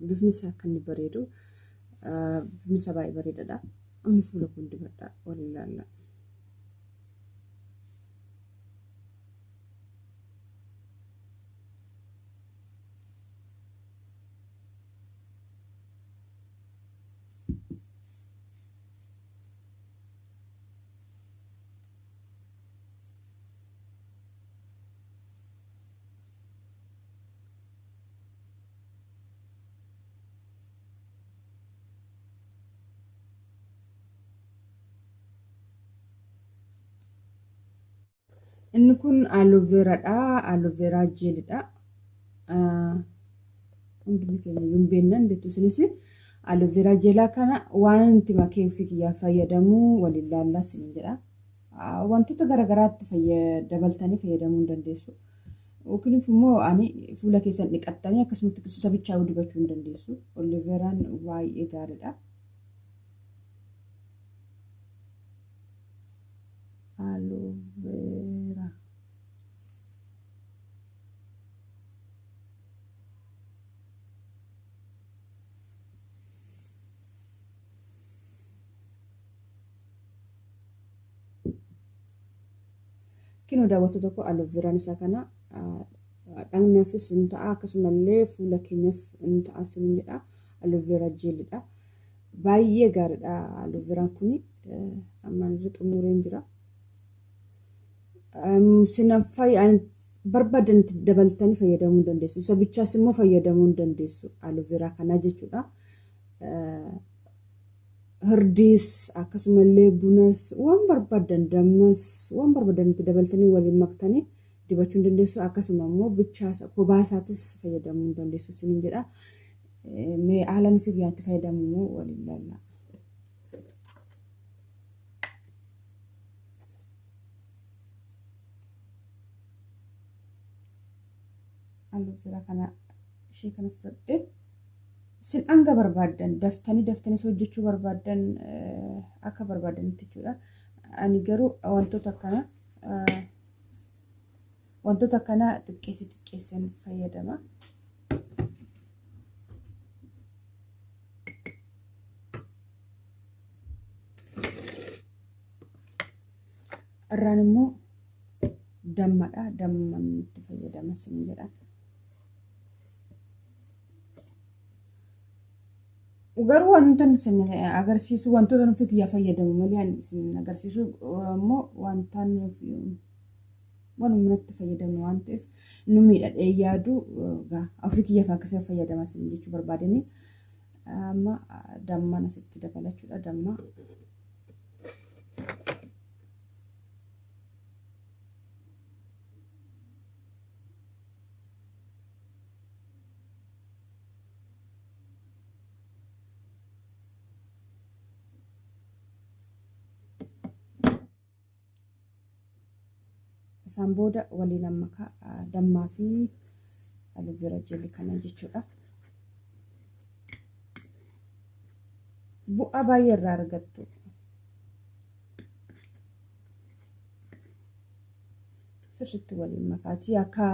bifni isaa akka inni bareedu bifni isaa baay'ee bareedaadha. Amma fuula kun dibadha wal ilaalla. Inni kun aloe veraadha. Aloe vera jelidha. Hundi keenya yoo beeknan beektu isinis aloe vera jelaa kana waan itti makee ofii kiyyaa fayyadamu wal ilaallaa isin jedha. Wantoota garaagaraatti dabaltanii fayyadamuu dandeessu. Yookiin immoo ani fuula keessan dhiqattanii akkasumatti qisisa bichaa dibachuu dandeessu. Aloe veraan baay'ee gaariidha. Aloe vera. Kino daawwatu tokko aloe veraan isaa kana dhagnaafis ni ta'a akkasumallee fuula keenyaaf ni ta'a isin jedha. Aloe vera jelidha. Baay'ee gaariidha aloe veraan kuni ammaan xumureen jira. Sinaffay barbaadan dabaltanii fayyadamuu dandeessu. Isa bichaas immoo fayyadamuu dandeessu aloe vera kana jechuudha. Hirdis akkasumallee bunas waan barbaadan dammas waan barbaadan dabaltanii waliin maktanii dibachuu dandeessu. Akkasuma immoo bichaas kobaasaatis fayyadamuu dandeessu isin jedha. Mee haalaan fi guyyaatti fayyadamu wal ilaalla. Aloe vera kana ishee kana fudhadhee sin hanga barbaadan daftanii hojjechuu barbaadan akka barbaadanitti jechuudha. Ani garuu wantoota akkana xiqqeessan fayyadama. Irraan immoo dammadha. Damman itti fayyadama isin jedha. Garuu wantoonni isin agarsiisu wantoota nuuf kiyyaa fayyadamu malee isin agarsiisu immoo wantaan waan humnatti fayyadamu waan ta'eef nu miidhadhee yaadu ofii kiyyaaf akkasii fayyadama isin jechuu barbaadanii amma damman asitti dabalachuudha. Damma isaan booda waliin amma dammaa fi aloe vera jelii kana jechuudha. Bu'aa baay'ee irraa argattu. Sirriitti waliin makaatii akka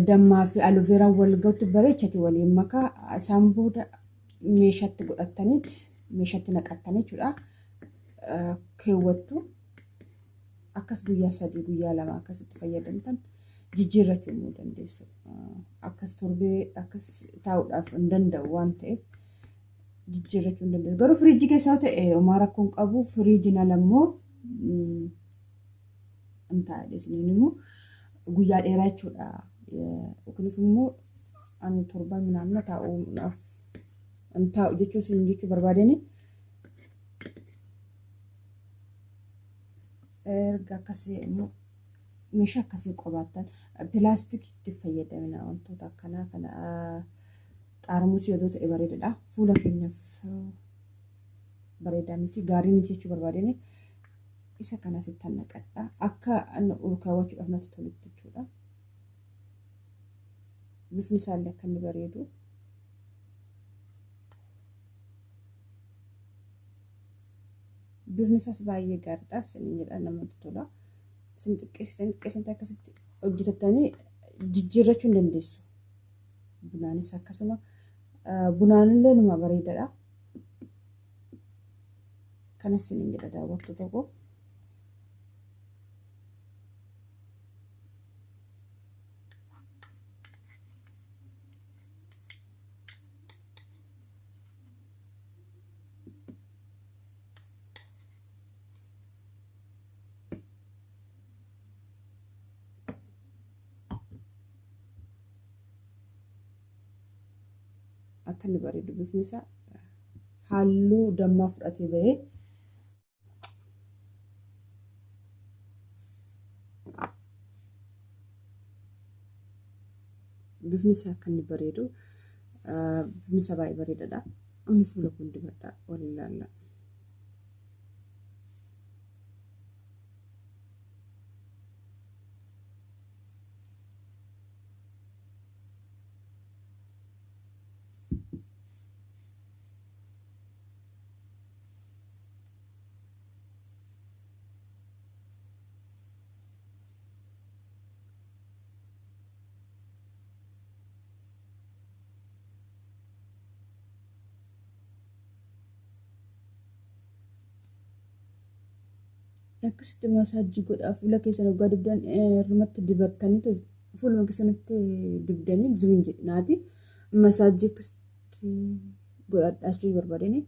dammaa fi aloe vera wal ga'utti bareechati waliin makaa. Isaan booda meeshaatti godhattaniiti meeshaatti naqattanii jechuudha. Keewwattu. Akkas guyyaa 3 guyyaa 2 akkasitti fayyadamtan jijjiirrachuu ni dandeessu. Akkas torbee akkas taa'uudhaaf hin danda'u waan ta'eef jijjiirrachuu ni dandeessu. Garuu firiijii keessaa ta'e homaa rakkoon qabu firiijiin alammoo hin taa'e isiniin immoo guyyaa dheeraa jechuudha. Yookiin immoo ani torban minamna taa'uudhaaf hin taa'u jechuu barbaadanii. Erga akkasii immoo meeshaa akkasii qabaatan pilaastikiitti fayyadamna wantoota akkanaa kana xaarmusii yoo ta'e bareedaadha. Fuula keenyaaf bareedaa miti gaarii miti jechuu barbaadanii isa kana sitti naqadha. Akka ol kaawwachuudhaaf natti tolutti jechuudha. Bifni isaallee akka inni bareedu. Bifni isaas baay'ee gaariidha. Isin jedha namatti tola. Isin xiqqeessitan akkasitti hojjetatanii jijjiirrachuu hin dandeessu. Bunaanis akkasuma Bunaanillee numa bareedaadha. Kanas isiniin jedha daawwattoota koo. Akka inni bareedu bifni isaa halluu dammaa fudhatee bahee bifni isaa akka inni bareedu bifni isaa baay'ee bareedaadha. Amma fuula kun dibadha waliin ilaalla. Akkasitti masaajii godhaa fuula keessan waggaa dibdan irrumatti dibattanii fuuluma keessanitti dibdanii zimin jedhinaati masaajii akkasitti godhadhaachuu barbaadani.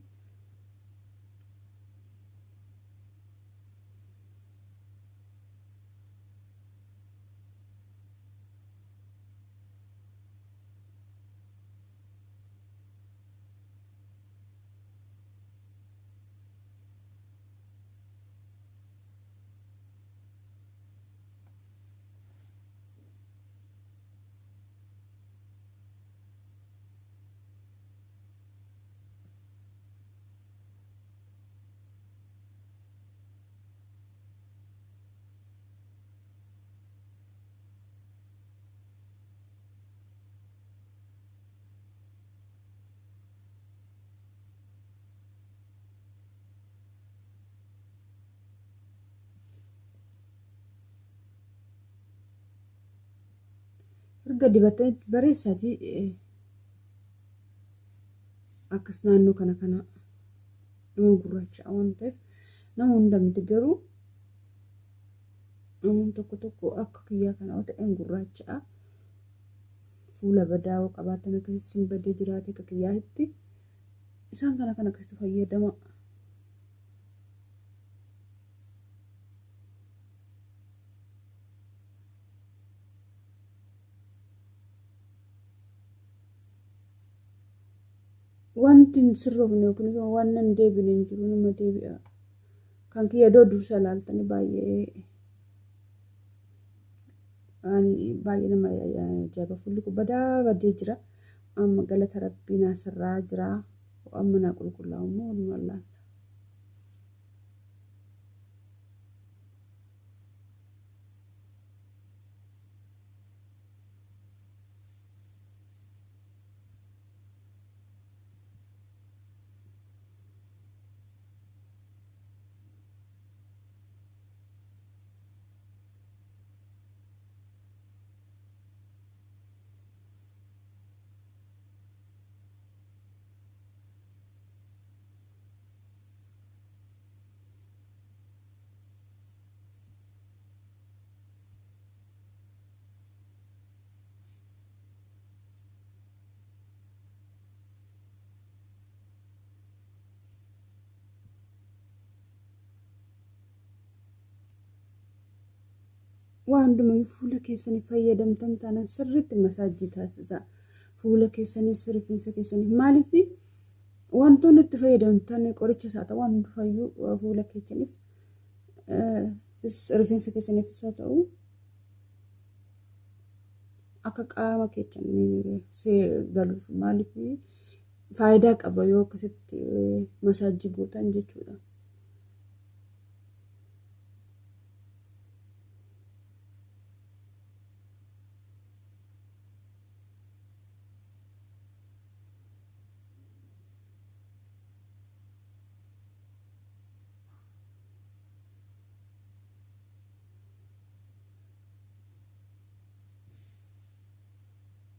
Erga dibattanitti bareessaatii akkas naannoo kana nama gurraacha waan ta'eef nama hunda miti garuu namoonni tokko akka kiyyaa kana ta'een gurraacha fuula badaa qabaatan akkasitti badee jiraate akka kiyyaatti isaan kana akkasitti fayyadama. Wanti sirroofne yookiin waan nan deebine hin jiru nama deebi'a. Kan kiyya dursa laaltanii baay'ee nama ajaa'iba fuulli kun badaa badee jira. Amma galata rabbii naasirraa jira. Amma naa qulqullaa'u immoo walumaa laalla. Waan hundumaa fuula keessanii fayyadamtan taanaan sirriitti masaajii taasisaa. Fuula keessanii rifeensa keessanii maaliif wantoonni itti fayyadamtan qoricha isaa ta'u waan hundufayyuu fuula keessaniif rifeensa keessaniif isaa ta'u akka qaama keessanii galuuf maaliif faayidaa qaba yoo akkasitti masaajii gootan jechuudha.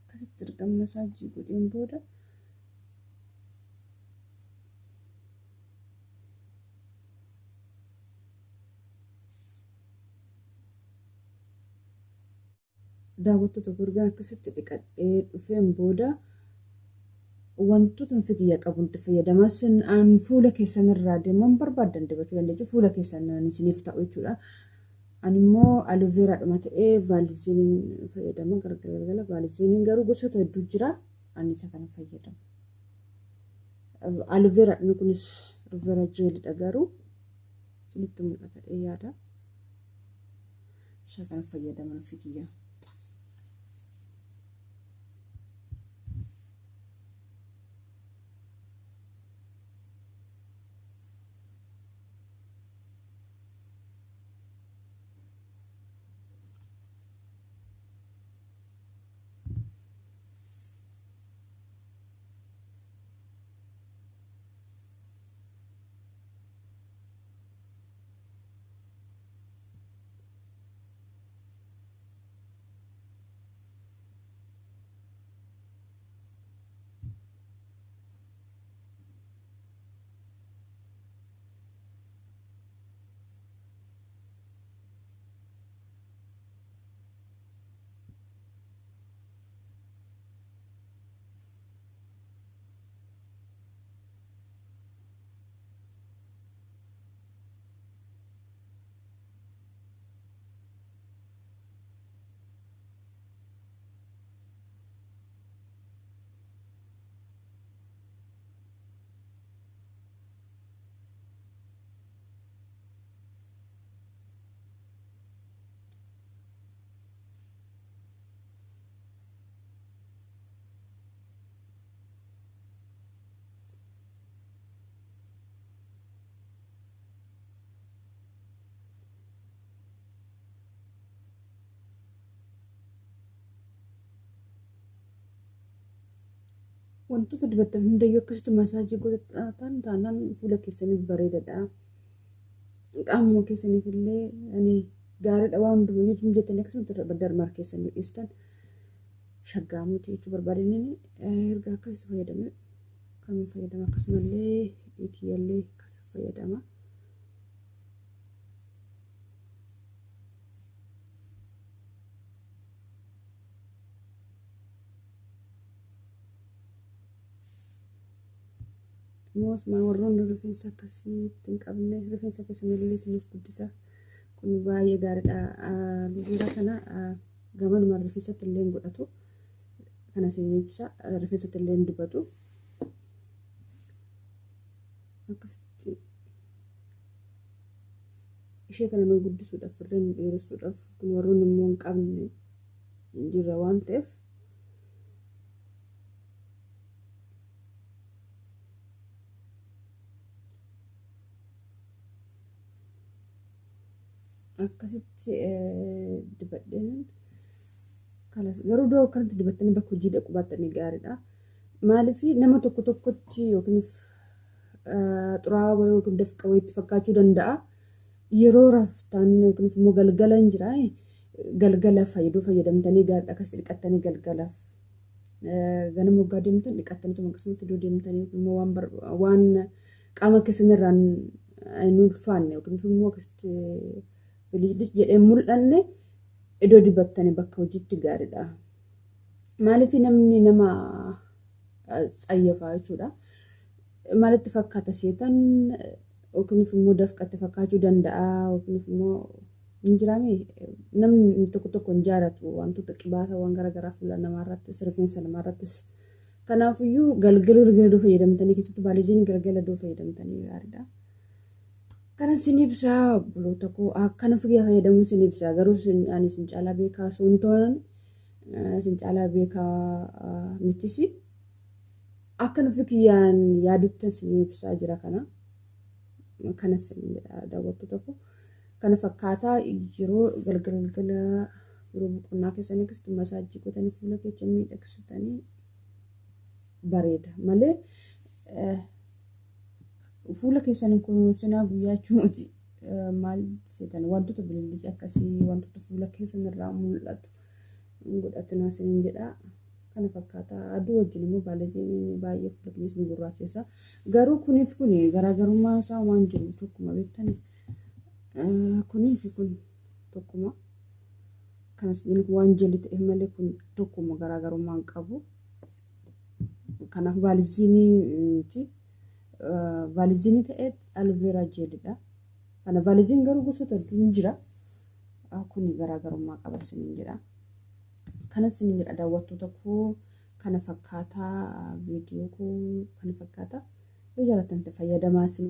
Akkasitti erga masaajii godheen booda daawwattoota gurguraan akkasitti dhiqadhee dhufeen booda wantoota nuti kiyya qabuun itti fayyadamaa an fuula keessan irraa deeman barbaadan dibachuu dandeessu fuula keessan isiniif ta'u jechuudha. Ani immoo aluveeraadhuma ta'ee vaaliziniin fayyadama gargara vaaliziniin garuu gosoota hedduu jira ani isa kana fayyadamu. Aluveeraadhuma kunis aluveera jeelidha garuu isinitti mul'ata yaada isa kana fayyadaman nuti kiyya. Wantoota dibatan hundayyuu akkasitti masaajii godhatan taanaan fuula keessaniif bareedadha. Qaamuma keessaniif illee ani gaariidha waan hundumayyuu jettanii akkasumatti darmar keessanii dhiistan shaggaamuuti jechuu barbaadanii erga akkasii fayyadame kan fayyadama akkasumallee kiyyallee akkasii fayyadama. Moos warroonni rifeensa akkasitti hin qabne rifeensa keessanillee isiniif guddisa kun baay'ee gaariidha. Aluveera kana gamanuma rifeensatti illee hin godhatu kana isin ibsa rifeensatti illee hin dibatu akkasitti ishee kana nu guddisuudhaaf illee nu dheeressuudhaaf kun warroonni immoo hin qabne jira waan ta'eef akkasitti dibadheen kanas garuu doo akkanatti dibattanii bakka hojii dhaqu baattanii gaariidha. Maaliif nama tokko tokkotti yookiin xuraawaa yookiin dafqa wayiitti fakkaachuu danda'a. Yeroo raftan yookiin immoo galgala hin jira galgala fayyadamtanii gaariidha akkasitti dhiqattanii galgalaaf ganama waggaa deemtan dhiqattanii akkasumatti iddoo deemtanii immoo waan qaama keessanirraan hin ulfaanne yookiin immoo akkasitti bilisdis jedhee mul'anne iddoo dibattanii bakka hojiitti gaariidha. Maaliif namni nama tsayyafaa jechuudha. Maalitti fakkaata seetan yookiin immoo dafqatti fakkaachuu danda'a yookiin immoo hin jiraame namni tokko tokko hin jaaratu wantoota qibaatawwan garaagaraa fuula namaarrattis rifeensa namaarrattis. Kanaafiyyuu galgala fayyadamtanii keessattuu baaliziniin galgala fayyadamtanii gaariidha. Kana sinibsaa buloota koo akkana figaa fayyadamuun sinibsaa garuu ani sin caalaa beekaa sun toonan sin caalaa beekaa mitisi akkana figyaan yaaduttan sinibsaa jira kana sinidha daawwattoota koo kana fakkaataa yeroo galgala yeroo boqonnaa keessanii akkasitti masaajii godhanii fuula keessa miidhagsitanii bareeda malee fuula keessanii kunuunsinaa guyyaa jechuuti maal seetan wantoota bililii akkasii wantoota fuula keessanirraa mul'atu godhatinaa isiniin jedha kana fakkaataa aduu wajjin immoo baalajiin baay'ee fuula keessan gurraachessa garuu kuniif kun garaagarummaa isaa waan jiru tokkuma beektanii kuniif kun tokkuma kanas inni waan jeelii ta'e malee kun tokkuma garaagarummaa hin qabu. Kanaaf vaaliziinii ta'ee alveeraa jeelidha. Kana vaaliziin garuu gosoota hedduun jira. Kun garaagarummaa qaba isiniin jedha. Kanas isiniin jedha daawwattoota koo kana fakkaataa viidiyoo koo kana fakkaataa yoo jaallattan itti fayyadamaa isin